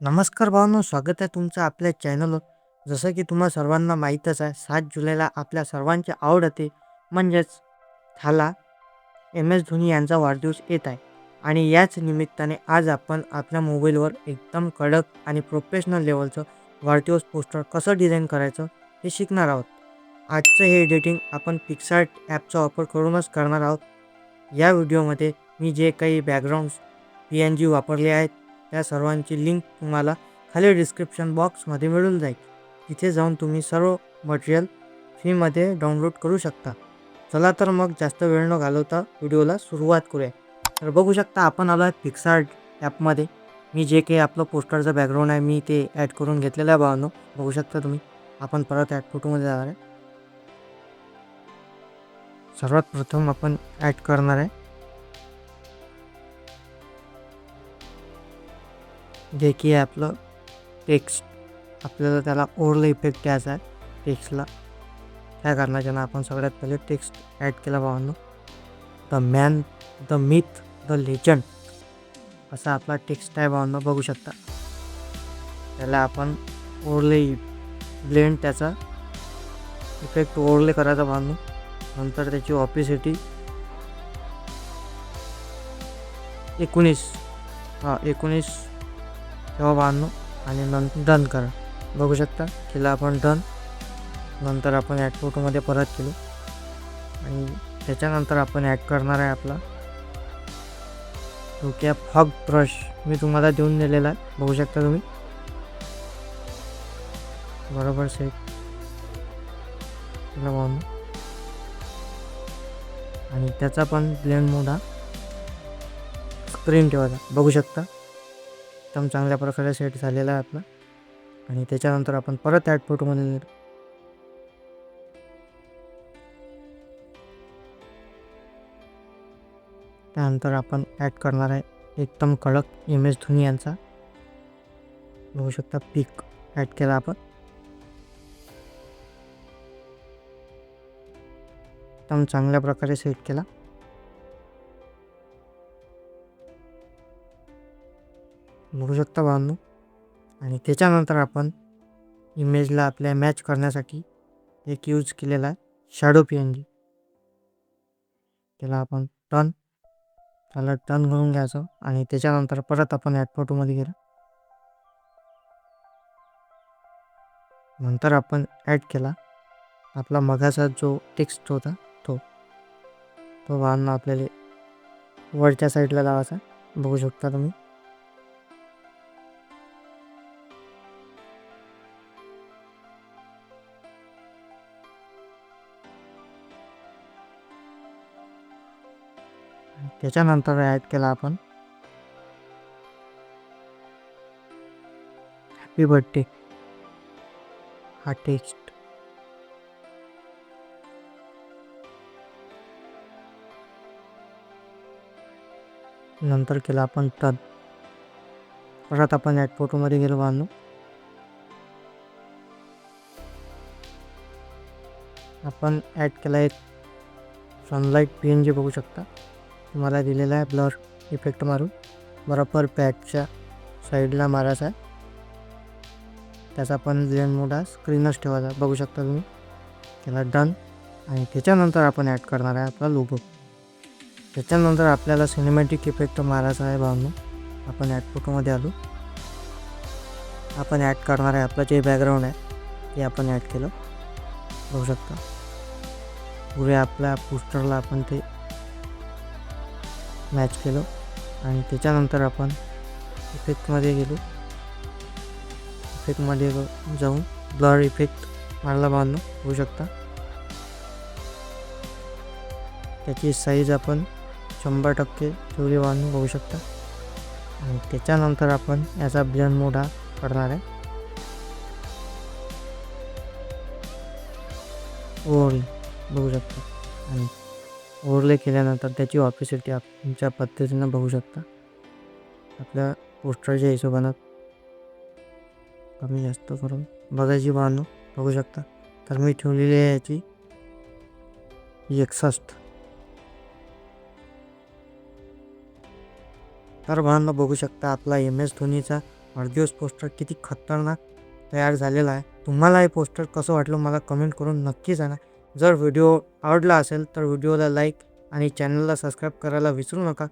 नमस्कार भावांनो, स्वागत आहे तुमचं आपल्या चॅनलवर. जसं की तुम्हा सर्वांना माहीतच आहे, 7 जुलैला आपल्या सर्वांची आवडते म्हणजेच थाला एम एस धोनी यांचा वाढदिवस येत आहे. आणि याच निमित्ताने आज आपण आपल्या मोबाईलवर एकदम कडक आणि प्रोफेशनल लेवलचं वाढदिवस पोस्टर कसं डिझाईन करायचं हे शिकणार आहोत. आजचं हे एडिटिंग आपण पिक्सार्ट ॲपचा वापर करूनच करणार आहोत. या व्हिडिओमध्ये मी जे काही बॅकग्राऊंड्स PNG वापरले आहेत त्या सर्वांची लिंक तुम्हाला खाली डिस्क्रिप्शन बॉक्समध्ये मिळून जाईल. तिथे जाऊन तुम्ही सर्व मटेरियल फ्रीमध्ये डाउनलोड करू शकता. चला तर मग जास्त वेळ न घालवता व्हिडिओला सुरुवात करूया. तर बघू शकता आपण आलो आहे पिक्सार्ट ॲपमध्ये. मी जे काही आपलं पोस्टरचं बॅकग्राऊंड आहे मी ते ॲड करून घेतलेलं आहे भावांनो. बघू शकता तुम्ही. आपण परत ॲड फोटोमध्ये जाणार आहे. सर्वात प्रथम आपण ॲड करणार आहे जे की आपलं टेक्स्ट. आपल्याला त्याला ओव्हरले इफेक्ट द्यायचा आहे टेक्स्टला. त्या कारणाच्यानं आपण सगळ्यात पहिले टेक्स्ट ॲड केला भावांनो. The man, the myth, the legend असा आपला टेक्स्ट आहे भावांनो. बघू शकता. त्याला आपण ओव्हरले ब्लेंड त्याचा इफेक्ट ओव्हरले करायचा भावांनो. नंतर त्याची ऑपिसिटी 19 ठेवा भावांनो आणि नंतर डन करा. बघू शकता केलं आपण डन. नंतर आपण ॲड फोटोमध्ये परत केलो आणि त्याच्यानंतर आपण ॲड करणार आहे आपला डोक्या फॉग ब्रश. मी तुम्हाला देऊन दिलेला आहे. बघू शकता तुम्ही. बरोबर सेट केला भावांनो. आणि त्याचा पण ब्लेंड मोड हा स्क्रीन ठेवायचा. बघू शकता एकदम चांगल्या प्रकारे सेट झालेला आहे आपला. आणि त्याच्यानंतर आपण परत ॲड फोटोमध्ये त्यानंतर आपण ॲड करणार आहे एकदम कडक MS धोनी यांचा. बघू शकता पिक ॲड केला आपण. एकदम चांगल्या प्रकारे सेट केला. बघू शकता भावांनो. आणि त्याच्यानंतर आपण इमेजला आपल्या मॅच करण्यासाठी एक यूज केलेला आहे शॅडो PNG. त्याला आपण त्याला टर्न करून घ्यायचं आणि त्याच्यानंतर परत आपण ॲड फोटोमध्ये गेलो. नंतर आपण ॲड केला आपला मगाचा जो टेक्स्ट होता तो भावांनो आपल्याला वरच्या साईडला लावायचा. बघू शकता तुम्ही. त्याच्यानंतर ॲड केला आपण हॅपी बर्थडे हा टेक्स्ट. नंतर केला आपण टर्न. परत आपण ॲड फोटोमध्ये गेलो भावांनो. आपण ॲड केला एक सनलाईट PNG. बघू शकता तुम्हाला दिलेला आहे ब्लर इफेक्ट मारून. बरोबर पॅटच्या साईडला मारायचा आहे. त्याचा पण ब्लेंड मोड हा स्क्रीनच ठेवायचा. बघू शकता तुम्ही. त्याला डन. आणि त्याच्यानंतर आपण ॲड करणार आहे आपला लोगो. त्याच्यानंतर आपल्याला सिनेमॅटिक इफेक्ट मारायचा आहे भावांनो. आपण ॲड फोटोमध्ये आलो. आपण ॲड करणार आहे आपलं जे बॅकग्राऊंड आहे ते आपण ॲड केलं. बघू शकता पुढे आपल्या पोस्टरला आपण ते मॅच केलं. आणि त्याच्यानंतर आपण इफेक्टमध्ये गेलो. इफेक्टमध्ये जाऊन ब्लर इफेक्ट मारला भावांनो. होऊ शकता. त्याची साईज आपण 100% ठेवली भावांनो. बघू शकता. आणि त्याच्यानंतर आपण याचा ब्लेंड मोड हा करणार आहे ओव्हरले. बघू शकता. आणि ओव्हरले केल्यानंतर त्याची ऑपिसिटी आपण तुमच्या पद्धतीनं बघू शकता. आपल्या पोस्टरच्या हिशोबानं कमी जास्त करून बघायची भावांनो. बघू शकता. तर मी ठेवलेली आहे याची 61. तर भावांनो बघू शकता आपला MS धोनीचा वाढदिवस पोस्टर किती खतरनाक तयार झालेला आहे. तुम्हाला हे पोस्टर कसं वाटलं मला कमेंट करून नक्की सांगा. जर व्हिडिओ आवडला असेल तर व्हिडिओला लाईक आणि चॅनलला सबस्क्राईब करायला विसरू नका.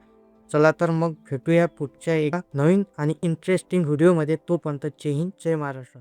चला तर मग भेटूया पुढच्या एका नवीन आणि इंटरेस्टिंग व्हिडिओमध्ये. तोपर्यंत जय हिंद, जय महाराष्ट्र.